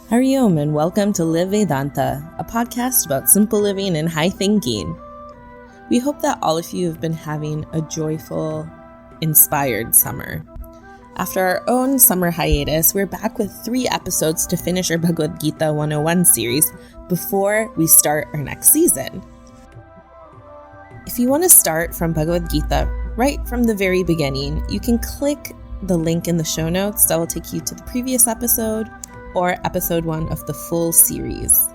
Hari Om and welcome to Live Vedanta, a podcast about simple living and high thinking. We hope that all of you have been having a joyful, inspired summer. After our own summer hiatus, we're back with 3 episodes to finish our Bhagavad Gita 101 series before we start our next season. If you want to start from Bhagavad Gita right from the very beginning, you can click the link in the show notes that will take you to the previous episode or episode 1 of the full series.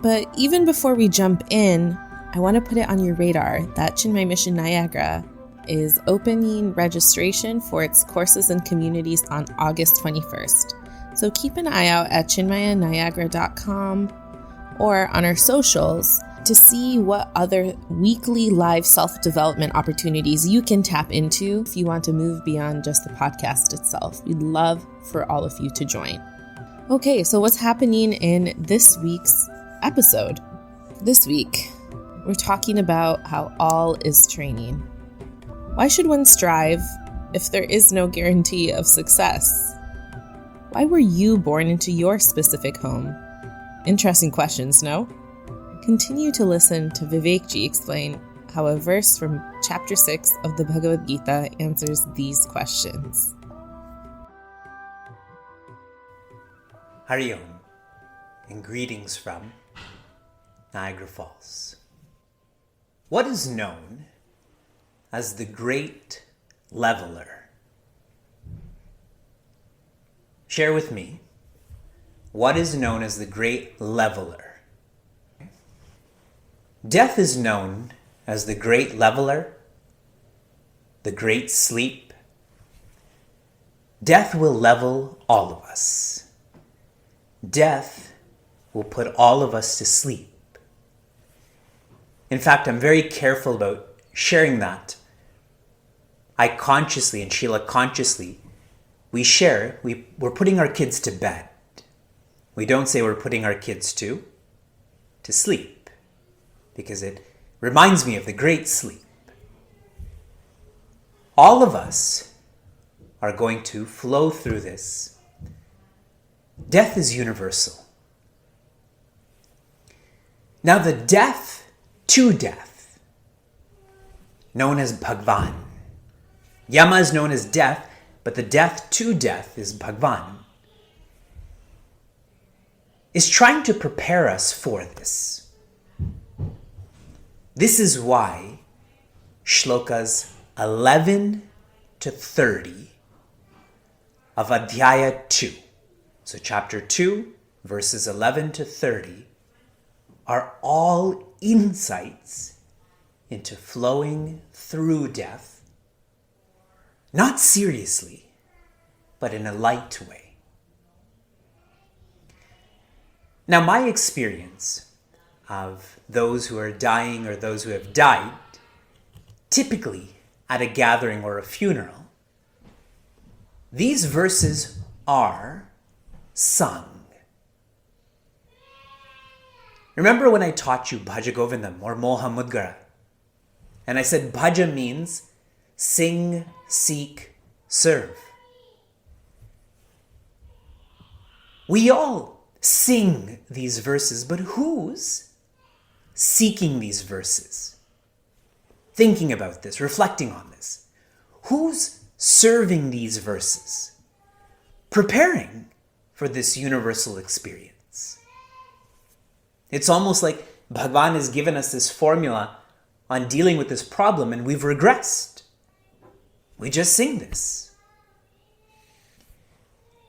But even before we jump in, I want to put it on your radar that Chinmaya Mission Niagara is opening registration for its courses and communities on August 21st. So keep an eye out at chinmayaniagara.com or on our socials to see what other weekly live self-development opportunities you can tap into if you want to move beyond just the podcast itself. We'd love for all of you to join. Okay, so what's happening in this week's episode? This week, we're talking about how all is training. Why should one strive if there is no guarantee of success? Why were you born into your specific home? Interesting questions, no? Continue to listen to Vivekji explain how a verse from chapter 6 of the Bhagavad Gita answers these questions. Hari Om, and greetings from Niagara Falls. What is known as the Great Leveler? Share with me, what is known as the Great Leveler? Death is known as the Great Leveler, the Great Sleep. Death will level all of us. Death will put all of us to sleep. In fact, I'm very careful about sharing that. I consciously and Sheila consciously, we're putting our kids to bed. We don't say we're putting our kids to sleep, because it reminds me of the great sleep. All of us are going to flow through this. Death is universal. Now the death to death, known as Bhagwan. Yama is known as death, but the death to death is Bhagwan, is trying to prepare us for this. This is why shlokas 11 to 30 of Adhyaya 2, so chapter 2, verses 11 to 30, are all insights into flowing through death, not seriously, but in a light way. Now, my experience of those who are dying or those who have died, typically at a gathering or a funeral, these verses are sung. Remember when I taught you Bhaja Govindam or Moha Mudgara? And I said Bhaja means sing, seek, serve. We all sing these verses, but who's seeking these verses? Thinking about this, reflecting on this. Who's serving these verses? Preparing for this universal experience. It's almost like Bhagwan has given us this formula on dealing with this problem and we've regressed. We just sing this.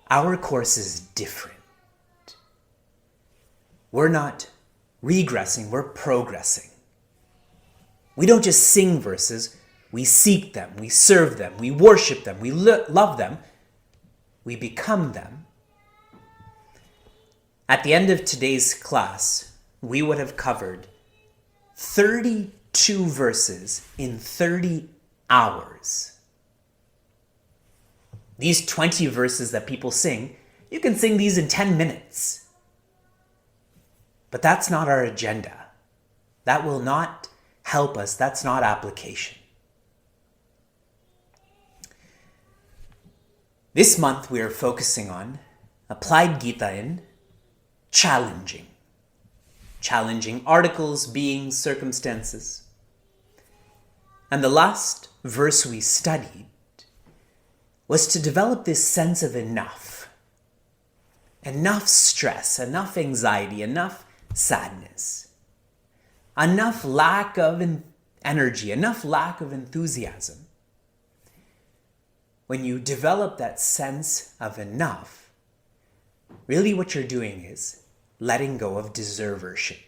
Our course is different. We're not regressing, we're progressing. We don't just sing verses, we seek them, we serve them, we worship them, we love them, we become them. At the end of today's class, we would have covered 32 verses in 30 hours. These 20 verses that people sing, you can sing these in 10 minutes. But that's not our agenda. That will not help us. That's not application. This month we are focusing on applied Gita in challenging. Challenging articles, beings, circumstances. And the last verse we studied was to develop this sense of enough. Enough stress, enough anxiety, enough sadness. Enough lack of energy, enough lack of enthusiasm. When you develop that sense of enough, really what you're doing is letting go of deservership.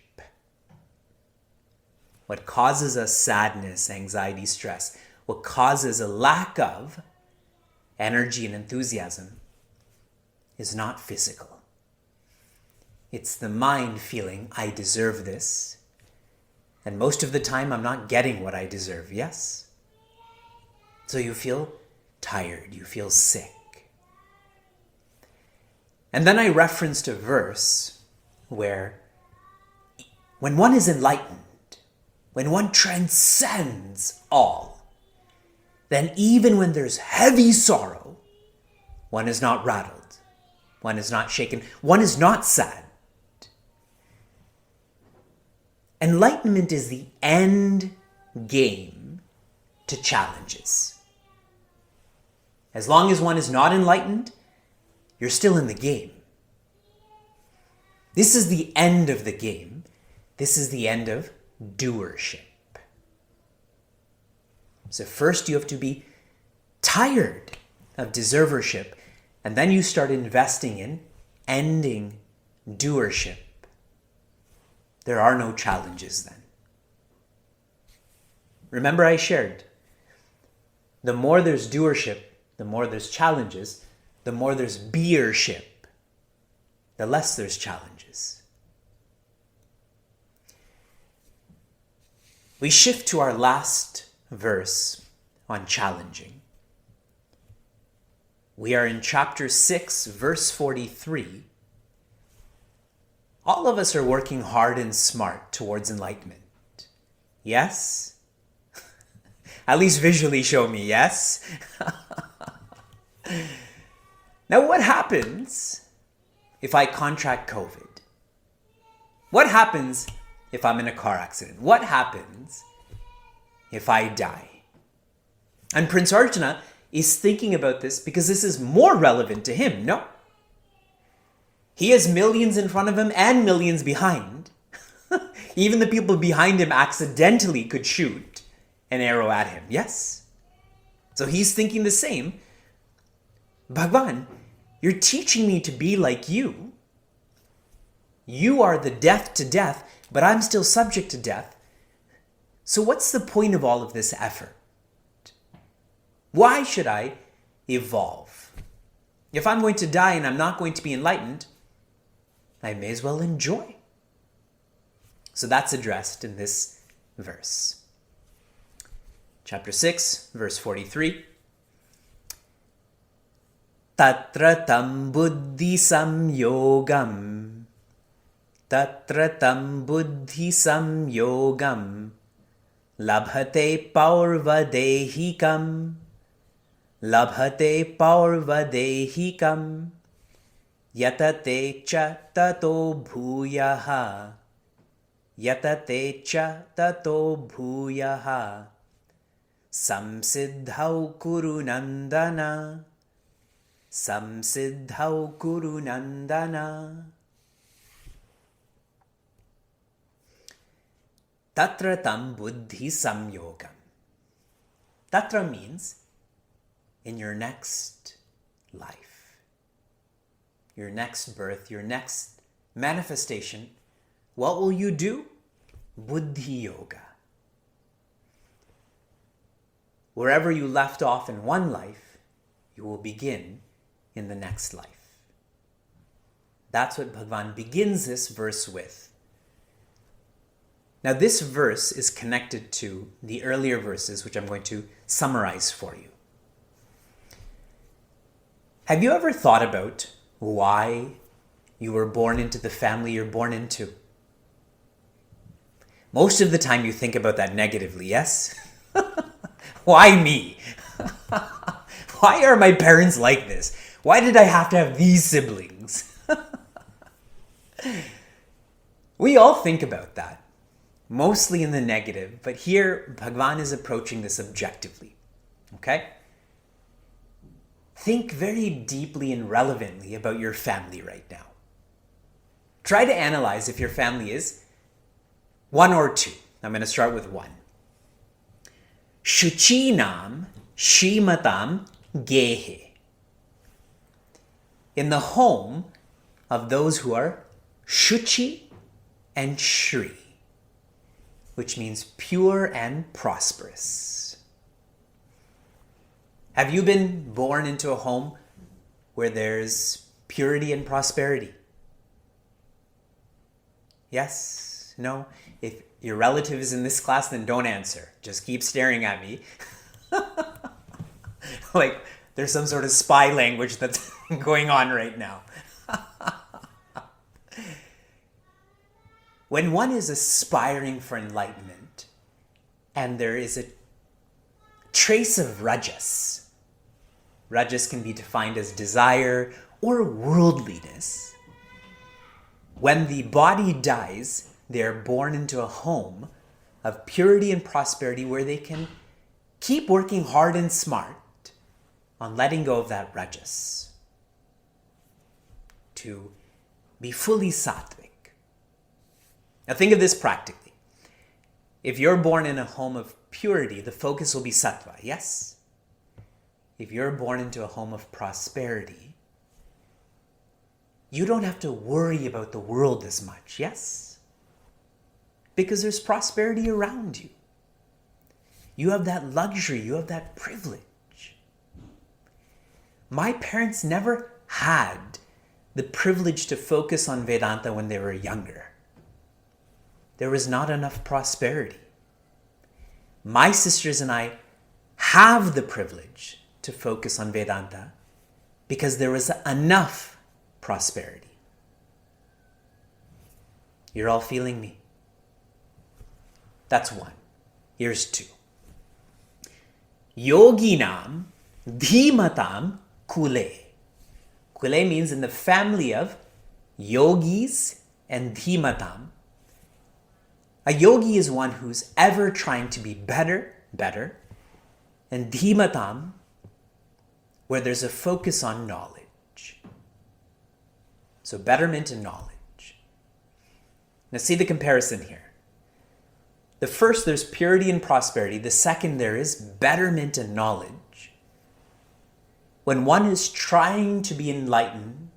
What causes us sadness, anxiety, stress, what causes a lack of energy and enthusiasm is not physical. It's the mind feeling, I deserve this. And most of the time, I'm not getting what I deserve, yes? So you feel tired, you feel sick. And then I referenced a verse where when one is enlightened, when one transcends all, then even when there's heavy sorrow, one is not rattled, one is not shaken, one is not sad. Enlightenment is the end game to challenges. As long as one is not enlightened, you're still in the game. This is the end of the game. This is the end of doership. So first you have to be tired of deservership, and then you start investing in ending doership. There are no challenges then. Remember I shared, the more there's doership, the more there's challenges, the more there's beership, the less there's challenges. We shift to our last verse on challenging. We are in chapter 6, verse 43. All of us are working hard and smart towards enlightenment. Yes? At least visually show me, yes? Now what happens if I contract COVID? What happens if I'm in a car accident? What happens if I die? And Prince Arjuna is thinking about this because this is more relevant to him, no? He has millions in front of him and millions behind. Even the people behind him accidentally could shoot an arrow at him, yes? So he's thinking the same. Bhagwan, you're teaching me to be like you. You are the death to death, but I'm still subject to death. So what's the point of all of this effort? Why should I evolve? If I'm going to die and I'm not going to be enlightened, I may as well enjoy. So that's addressed in this verse. Chapter 6, verse 43. Tatra tam buddhi samyogam. Tatra tam buddhi samyogam. Labhate paurvadehikam. Labhate paurvadehikam. Yatate cha tato bhuyaha. Yatate cha tato bhuyaha. Samsiddhau kuru nandana. Samsiddhau kuru nandana. Tatra tam buddhi samyogam. Tatra means in your next life, your next birth, your next manifestation, what will you do? Buddhi yoga. Wherever you left off in one life, you will begin in the next life. That's what Bhagavan begins this verse with. Now this verse is connected to the earlier verses, which I'm going to summarize for you. Have you ever thought about why you were born into the family you're born into? Most of the time you think about that negatively, yes? Why me? Why are my parents like this? Why did I have to have these siblings? We all think about that, mostly in the negative, but here Bhagavan is approaching this objectively. Okay? Think very deeply and relevantly about your family right now. Try to analyze if your family is 1 or 2. I'm going to start with 1. Shuchinam Shrimatam Gehe. In the home of those who are Shuchi and Shri, which means pure and prosperous. Have you been born into a home where there's purity and prosperity? Yes? No? If your relative is in this class, then don't answer. Just keep staring at me. Like there's some sort of spy language that's going on right now. When one is aspiring for enlightenment and there is a trace of rajas, rajas can be defined as desire or worldliness. When the body dies, they are born into a home of purity and prosperity where they can keep working hard and smart on letting go of that rajas to be fully sattvic. Now think of this practically. If you're born in a home of purity, the focus will be sattva, yes? If you're born into a home of prosperity, you don't have to worry about the world as much, yes? Because there's prosperity around you. You have that luxury, you have that privilege. My parents never had the privilege to focus on Vedanta when they were younger. There was not enough prosperity. My sisters and I have the privilege to focus on Vedanta because there was enough prosperity. You're all feeling me? That's 1. Here's 2. Yoginam Dhimatam Kule. Kule means in the family of yogis and Dhimatam. A yogi is one who's ever trying to be better, and Dhimatam, where there's a focus on knowledge. So betterment and knowledge. Now see the comparison here. The first, there's purity and prosperity. The second, there is betterment and knowledge. When one is trying to be enlightened,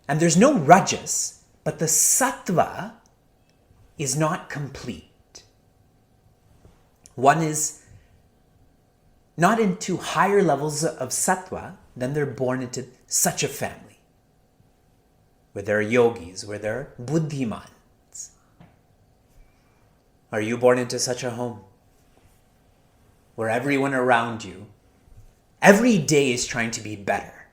and there's no rajas, but the sattva is not complete. One is not into higher levels of sattva, then they're born into such a family, where there are yogis, where there are buddhimans. Are you born into such a home? Where everyone around you, every day is trying to be better.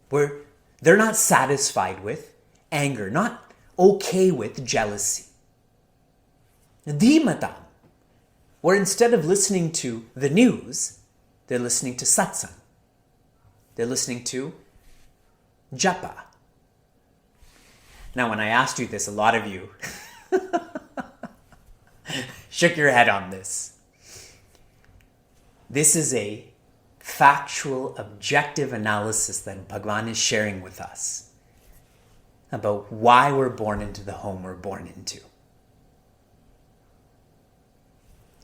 Where they're not satisfied with anger, not okay with jealousy. Dhimatam, where instead of listening to the news, they're listening to satsang. They're listening to japa. Now, when I asked you this, a lot of you shook your head on this. This is a factual, objective analysis that Bhagavan is sharing with us about why we're born into the home we're born into.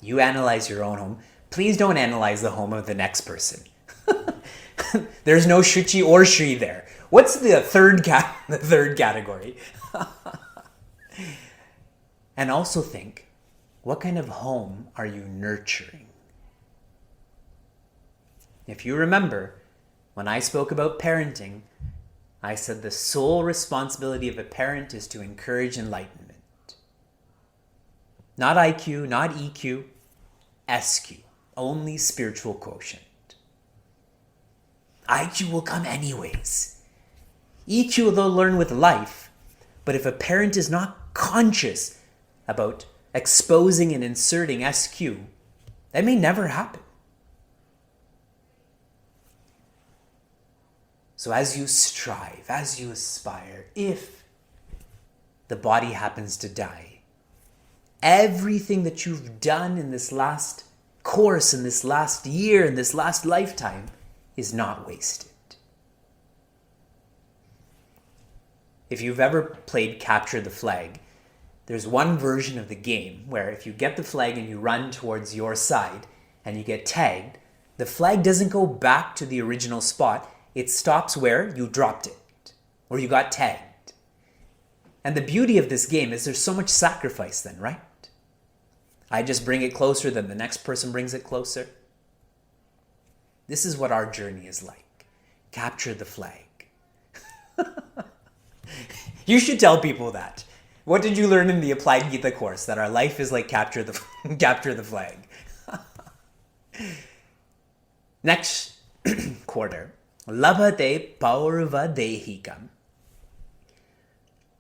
You analyze your own home. Please don't analyze the home of the next person. There's no Shuchi or Shri there. What's the third category? And also think, what kind of home are you nurturing? If you remember, when I spoke about parenting, I said the sole responsibility of a parent is to encourage enlightenment. Not IQ, not EQ, SQ, only spiritual quotient. IQ will come anyways. EQ they'll learn with life, but if a parent is not conscious about exposing and inserting SQ, that may never happen. So as you strive, as you aspire, if the body happens to die, everything that you've done in this last course, in this last year, in this last lifetime is not wasted. If you've ever played Capture the Flag, there's one version of the game where if you get the flag and you run towards your side and you get tagged, the flag doesn't go back to the original spot. It stops where you dropped it or you got tagged. And the beauty of this game is there's so much sacrifice then, right? I just bring it closer, then the next person brings it closer. This is what our journey is like. Capture the flag. You should tell people that. What did you learn in the Applied Gita course? That our life is like capture the flag. Next quarter. Labhate paurva dehikam.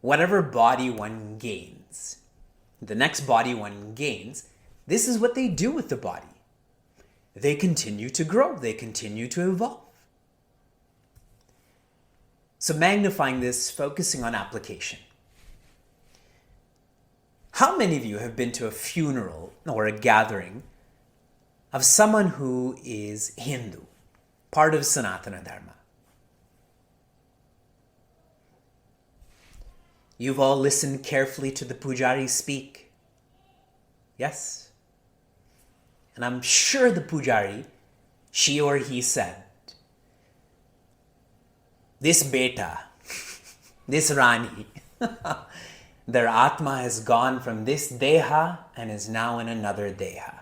Whatever body one gains, the next body one gains, this is what they do with the body. They continue to grow. They continue to evolve. So magnifying this, focusing on application. How many of you have been to a funeral or a gathering of someone who is Hindu, part of Sanatana Dharma? You've all listened carefully to the pujari speak. Yes? And I'm sure the pujari, she or he said, this beta, this Rani, their Atma has gone from this Deha and is now in another Deha.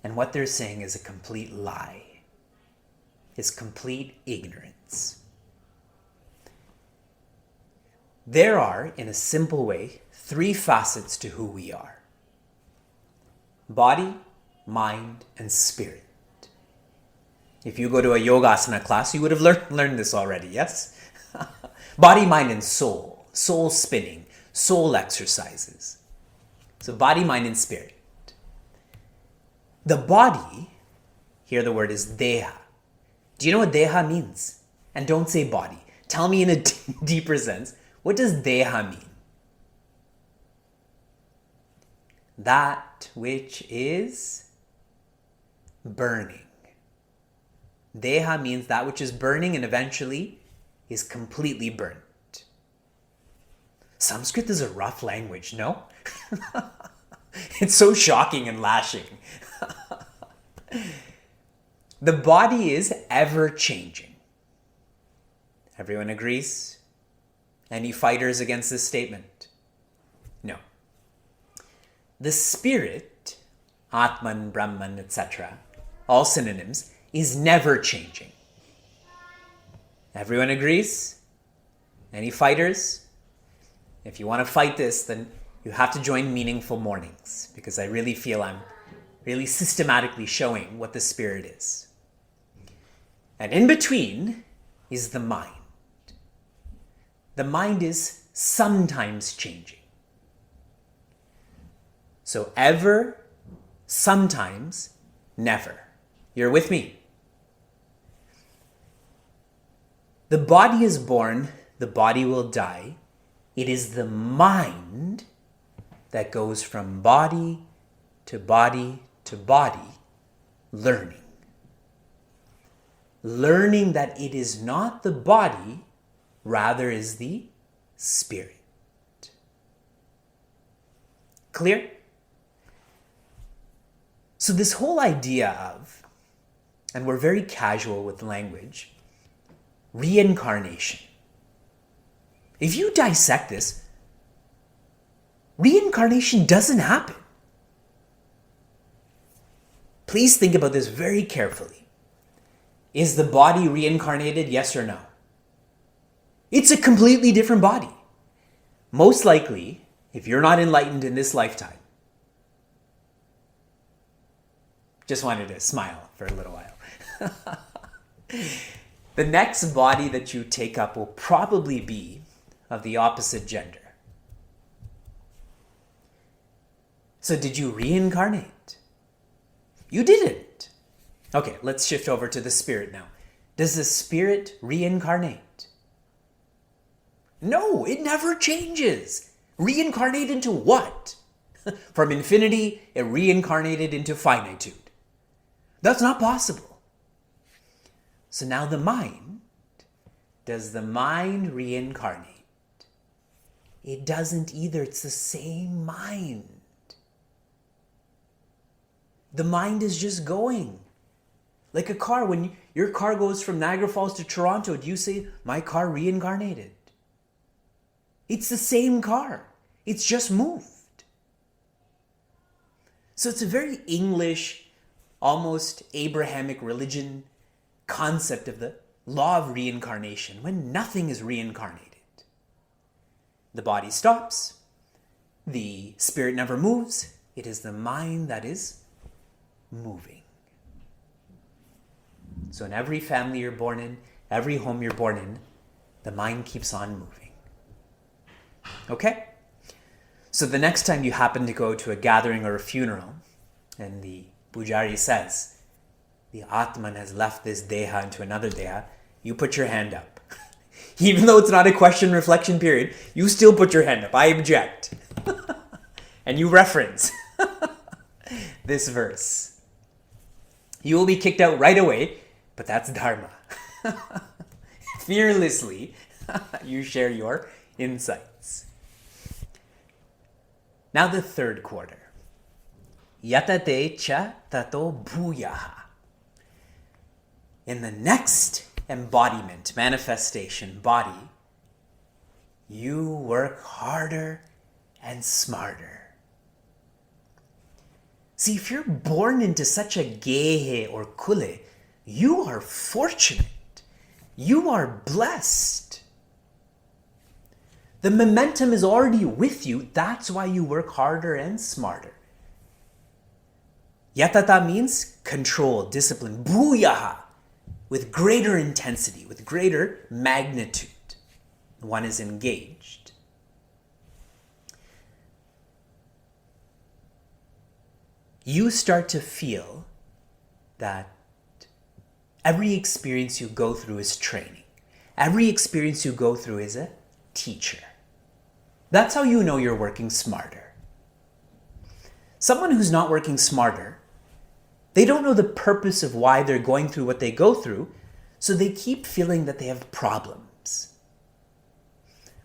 And what they're saying is a complete lie. It's complete ignorance. There are, in a simple way, 3 facets to who we are. Body, mind, and spirit. If you go to a yogasana class, you would have learned this already, yes? Body, mind, and soul. Soul spinning. Soul exercises. So body, mind, and spirit. The body, here the word is deha. Do you know what deha means? And don't say body. Tell me in a deeper sense, what does deha mean? That which is burning. Deha means that which is burning and eventually is completely burnt. Sanskrit is a rough language, no? It's so shocking and lashing. The body is ever changing. Everyone agrees? Any fighters against this statement? No. The spirit, Atman, Brahman, etc., all synonyms, is never changing. Everyone agrees? Any fighters? If you want to fight this, then you have to join Meaningful Mornings, because I really feel I'm really systematically showing what the spirit is. And in between is the mind. The mind is sometimes changing. So ever, sometimes, never. You're with me? The body is born, the body will die. It is the mind that goes from body to body to body, learning. Learning that it is not the body, rather is the spirit. Clear? So this whole idea of, and we're very casual with language, reincarnation. If you dissect this, reincarnation doesn't happen. Please think about this very carefully. Is the body reincarnated, yes or no? It's a completely different body. Most likely, if you're not enlightened in this lifetime, just wanted to smile for a little while. The next body that you take up will probably be of the opposite gender. So did you reincarnate? You didn't. Okay, let's shift over to the spirit now. Does the spirit reincarnate? No, it never changes. Reincarnate into what? From infinity, it reincarnated into finitude. That's not possible. So now the mind, does the mind reincarnate? It doesn't either. It's the same mind. The mind is just going. Like a car, when your car goes from Niagara Falls to Toronto, do you say, my car reincarnated? It's the same car. It's just moved. So it's a very English, almost Abrahamic religion concept of the law of reincarnation, when nothing is reincarnated. The body stops. The spirit never moves. It is the mind that is moving. So in every family you're born in, every home you're born in, the mind keeps on moving. Okay? So the next time you happen to go to a gathering or a funeral, and the pujari says, the Atman has left this deha into another deha, you put your hand up. Even though it's not a question reflection period, you still put your hand up. I object. And you reference this verse. You will be kicked out right away, but that's dharma. Fearlessly, you share your insights. Now the third quarter. Yatate cha tato bhuyaha. In the next embodiment, manifestation, body, you work harder and smarter. See, if you're born into such a gehe or kule, you are fortunate. You are blessed. The momentum is already with you. That's why you work harder and smarter. Yatata means control, discipline. Bhuyaha, with greater intensity, with greater magnitude. One is engaged. You start to feel that every experience you go through is training. Every experience you go through is a teacher. That's how you know you're working smarter. Someone who's not working smarter, they don't know the purpose of why they're going through what they go through, so they keep feeling that they have problems.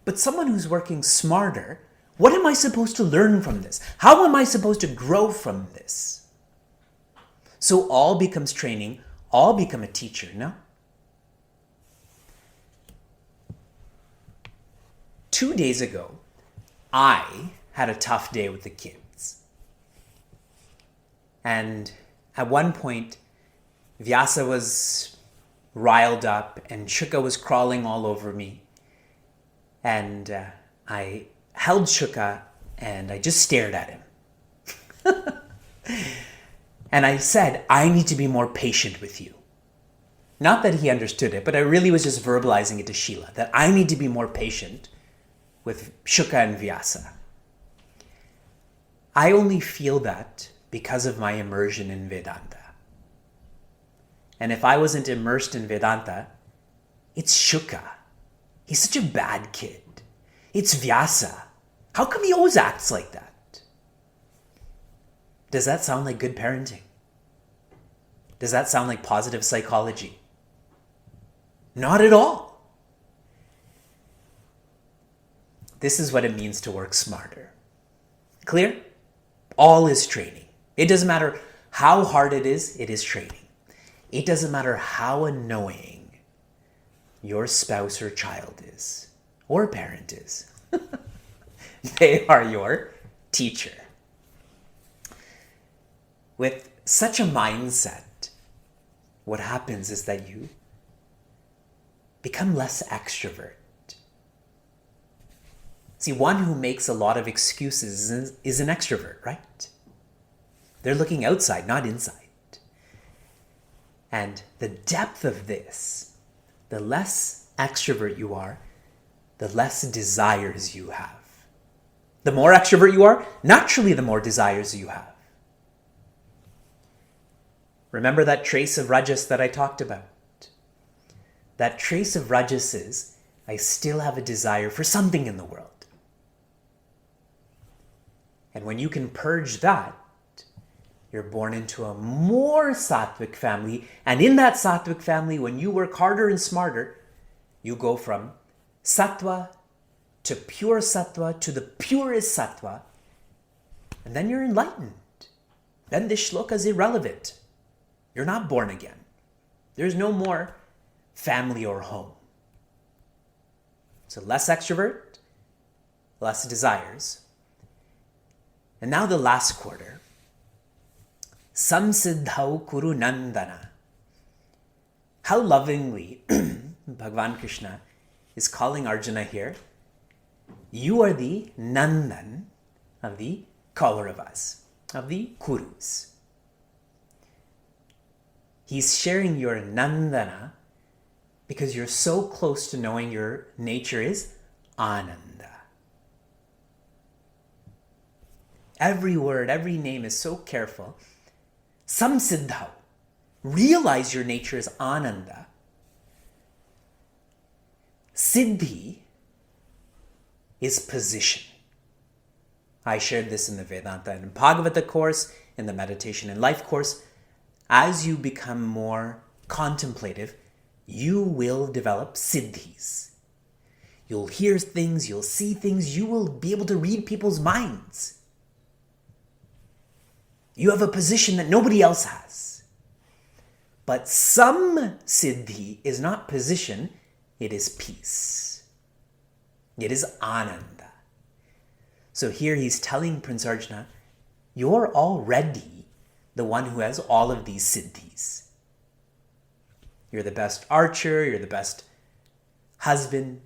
But someone who's working smarter, what am I supposed to learn from this? How am I supposed to grow from this? So all becomes training, all become a teacher, no? 2 days ago, I had a tough day with the kids. And at one point, Vyasa was riled up and Shuka was crawling all over me. And I held Shuka and I just stared at him. And I said, I need to be more patient with you. Not that he understood it, but I really was just verbalizing it to Sheila, that I need to be more patient with Shuka and Vyasa. I only feel that because of my immersion in Vedanta. And if I wasn't immersed in Vedanta, it's Shuka. He's such a bad kid. It's Vyasa. How come he always acts like that? Does that sound like good parenting? Does that sound like positive psychology? Not at all. This is what it means to work smarter. Clear? All is training. It doesn't matter how hard it is training. It doesn't matter how annoying your spouse or child is, or parent is. They are your teacher. With such a mindset, what happens is that you become less extrovert. See, one who makes a lot of excuses is an extrovert, right? They're looking outside, not inside. And the depth of this, the less extrovert you are, the less desires you have. The more extrovert you are, naturally the more desires you have. Remember that trace of rajas that I talked about? that trace of rajas is, I still have a desire for something in the world. And when you can purge that, you're born into a more sattvic family. And in that sattvic family, when you work harder and smarter, you go from sattva to pure sattva to the purest sattva. And then you're enlightened. Then this shloka is irrelevant. You're not born again. There's no more family or home. So less extrovert, less desires. And now the last quarter. Samsiddhau kuru nandana. How lovingly Bhagavan Krishna is calling Arjuna here. You are the Nandan of the Kauravas, of the Kurus. He's sharing your Nandana because you're so close to knowing your nature is Ananda. Every word, every name is so careful. Samsiddhau. Realize your nature is Ananda. Siddhi is position. I shared this in the Vedanta and Bhagavata course, in the Meditation and Life course. As you become more contemplative, you will develop siddhis. You'll hear things, you'll see things, you will be able to read people's minds. You have a position that nobody else has. But some siddhi is not position, it is peace. It is ananda. So here he's telling Prince Arjuna, you're already the one who has all of these siddhis. You're the best archer, you're the best husband.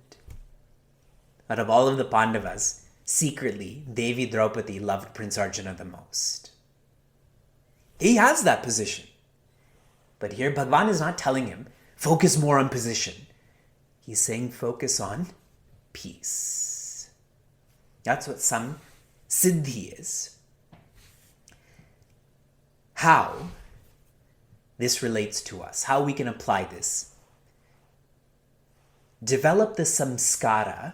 Out of all of the Pandavas, secretly, Devi Draupadi loved Prince Arjuna the most. He has that position. But here Bhagavan is not telling him, focus more on position. He's saying focus on peace. That's what some siddhi is. How this relates to us, how we can apply this. Develop the samskara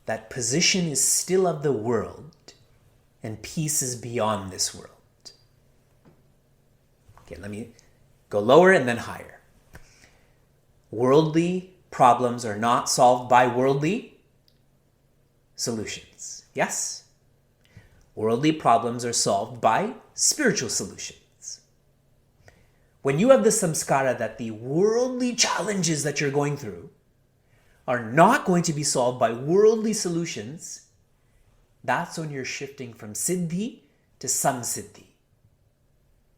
that position is still of the world and peace is beyond this world. Okay, let me go lower and then higher. Worldly problems are not solved by worldly solutions. Yes? Worldly problems are solved by spiritual solutions. When you have the samskara that the worldly challenges that you're going through are not going to be solved by worldly solutions, that's when you're shifting from siddhi to samsiddhi.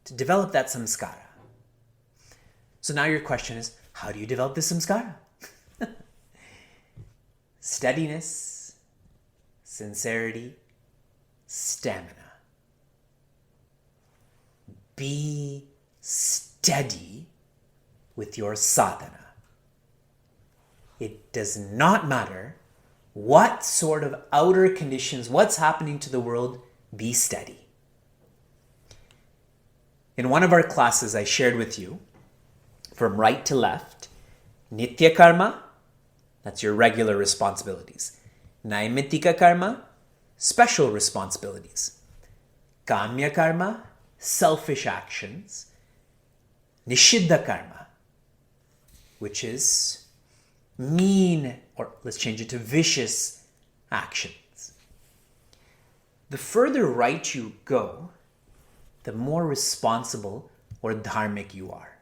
To develop that samskara. So now your question is, how do you develop this samskara? Steadiness, sincerity, stamina. Be steady with your sadhana. It does not matter what sort of outer conditions, what's happening to the world, be steady. In one of our classes, I shared with you, from right to left, nitya karma, that's your regular responsibilities. Naimittika karma, special responsibilities. Kamya karma, selfish actions. Nishiddha karma, which is mean, or let's change it to vicious actions. The further right you go, the more responsible or dharmic you are.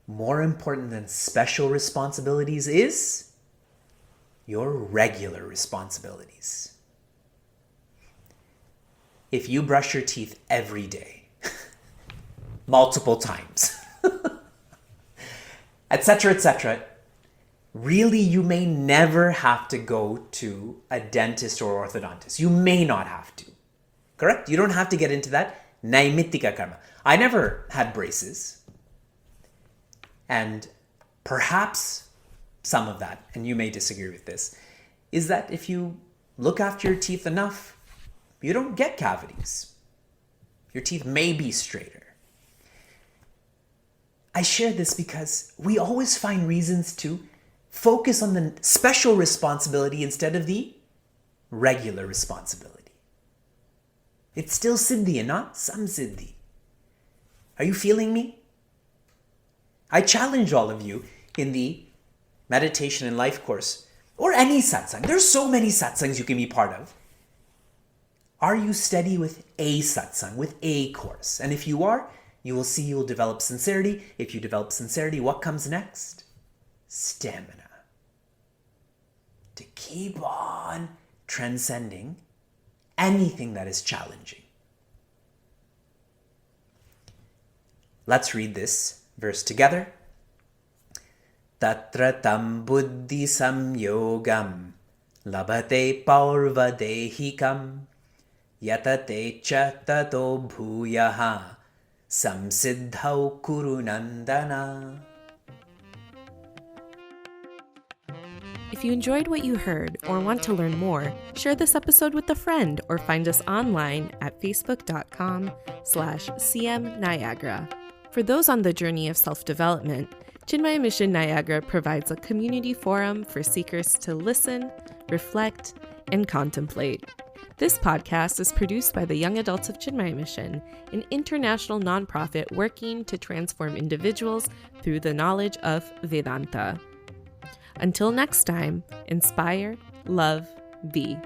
More important than special responsibilities is your regular responsibilities. If you brush your teeth every day, multiple times, etc., really you may never have to go to a dentist or orthodontist. You may not have to. Correct? You don't have to get into that naimittika karma. I never had braces. And perhaps some of that, and you may disagree with this, is that if you look after your teeth enough, you don't get cavities. Your teeth may be straighter. I share this because we always find reasons to focus on the special responsibility instead of the regular responsibility. It's still Siddhi and not Samsiddhi. Are you feeling me? I challenge all of you in the Meditation and Life course, or any satsang. There's so many satsangs you can be part of. Are you steady with a satsang, with a course? And if you are, you will see you will develop sincerity. If you develop sincerity, what comes next? Stamina. To keep on transcending anything that is challenging. Let's read this verse together. Tatra tam buddhi samyogam labhate paurvadehikam yatate cha tato bhuyaha samsiddhau kuru nandana. If you enjoyed what you heard or want to learn more, share this episode with a friend or find us online at facebook.com/cmniagara. For those on the journey of self-development, Chinmaya Mission Niagara provides a community forum for seekers to listen, reflect, and contemplate. This podcast is produced by the Young Adults of Chinmaya Mission, an international nonprofit working to transform individuals through the knowledge of Vedanta. Until next time, inspire, love, be.